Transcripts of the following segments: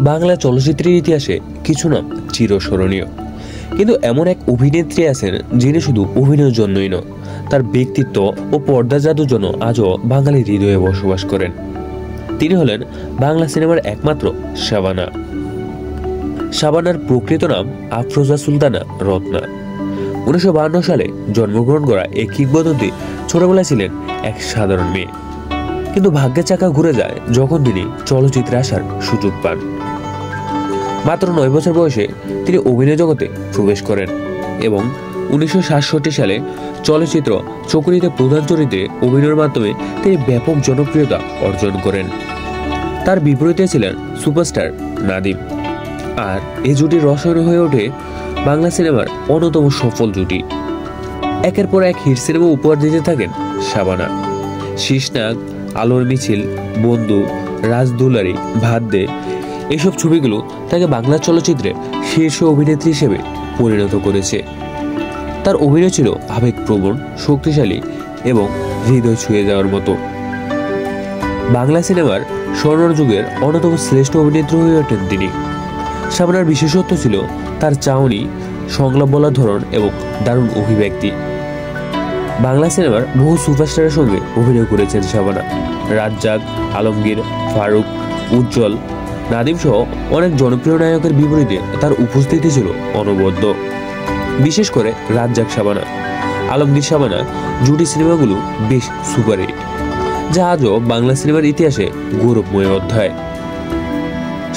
বাংলা চলচ্চিত্রের ইতিহাসে কিছু নাম চিরস্মরণীয়, কিন্তু এমন এক অভিনেত্রী আছেন যিনি শুধু অভিনয়ের জন্যই নয়, তার ব্যক্তিত্ব ও পর্দা জাদুর জন্য আজও বাঙালির হৃদয়ে বসবাস করেন। তিনি হলেন বাংলা সিনেমার একমাত্র শাবানা। শাবানার প্রকৃত নাম আফরোজা সুলতানা রত্না। 1952 সালে জন্মগ্রহণ করা এই কিংবদন্তি ছোটবেলায় ছিলেন এক সাধারণ মেয়ে, কিন্তু ভাগ্যের চাকা ঘুরে যায় যখন তিনি চলচ্চিত্রে আসার সুযোগ পান। মাত্র 9 বছর বয়সে তিনি অভিনয় জগতে প্রবেশ করেন এবং 1967 সালে চলচ্চিত্র চকরিতে প্রধান চরিত্রে অভিনয়ের মাধ্যমে তিনি ব্যাপক জনপ্রিয়তা অর্জন করেন। তার বিপরীতে ছিলেন সুপারস্টার নাদিম, আর এই জুটির রসায়ন হয়ে ওঠে বাংলা সিনেমার অন্যতম সফল জুটি। একের পর এক হিট সিনেমা উপহার দিতে থাকেন শাবানা। শীষনাগ, আলোর মিছিল, বন্ধু, রাজদুলারি, ভাত দে, এসব ছবিগুলো তাকে বাংলা চলচ্চিত্রে শীর্ষ অভিনেত্রী হিসেবে পরিণত করেছে। তার অভিনয় ছিল আবেগপ্রবণ, শক্তিশালী এবং হৃদয় ছুঁয়ে যাওয়ার মতো। বাংলা সিনেমার স্বর্ণ যুগের অন্যতম শ্রেষ্ঠ অভিনেত্রী হয়ে ওঠেন তিনি। শাবানার বিশেষত্ব ছিল তার চাহনি, সংলাপ বলার ধরন এবং দারুণ অভিব্যক্তি। বাংলা সিনেমার বহু সুপারস্টারের সঙ্গে অভিনয় করেছেন শাবানা। রাজ্জাক, আলমগীর, ফারুক, উজ্জ্বল, নাদিম সহ অনেক জনপ্রিয় নায়কের বিপরীতে তার উপস্থিতি ছিল অনবদ্য। বিশেষ করে রাজ্জাক শাবানা, আলমগীর শাবানা জুটি সিনেমাগুলো বেশ সুপারহিট, যা আজও বাংলা সিনেমার ইতিহাসে গৌরবময় অধ্যায়।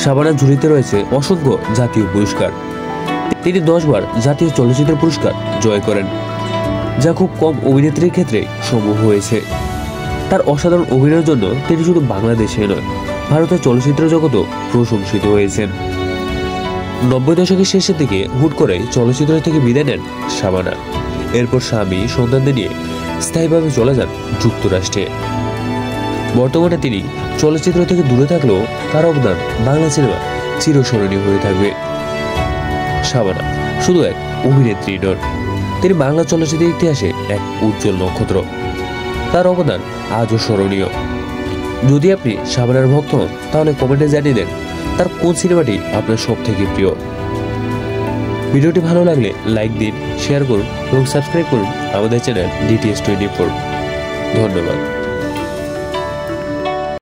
শাবানার ঝুলিতে রয়েছে অসংখ্য জাতীয় পুরস্কার। তিনি 10 বার জাতীয় চলচ্চিত্র পুরস্কার জয় করেন, যা খুব কম অভিনেত্রীর ক্ষেত্রে সম্ভব হয়েছে। তার অসাধারণ অভিনয়ের জন্য তিনি শুধু বাংলাদেশে নয়, ভারতের চলচ্চিত্র জগতেও প্রশংসিত হয়েছেন। 90 দশকের শেষের দিকে হুট করে চলচ্চিত্র থেকে বিদায় নেন শাবানা। এরপর স্বামী, সন্তানদের নিয়ে স্থায়ীভাবে চলে যান যুক্তরাষ্ট্রে। বর্তমানে তিনি চলচ্চিত্র থেকে দূরে থাকলেও তার অবদান বাংলা সিনেমা চিরস্মরণীয় হয়ে থাকবে। শাবানা শুধু এক অভিনেত্রী নন, তিনি বাংলা চলচ্চিত্রের ইতিহাসে এক উজ্জ্বল নক্ষত্র। তার অবদান আজও স্মরণীয়। যদি আপনি শাবানার ভক্ত হন, তাহলে কমেন্টে জানিয়ে দেন তার কোন সিনেমাটি আপনার সব থেকে প্রিয়। ভিডিওটি ভালো লাগলে লাইক দিন, শেয়ার করুন এবং সাবস্ক্রাইব করুন আমাদের চ্যানেল DTS24। ধন্যবাদ।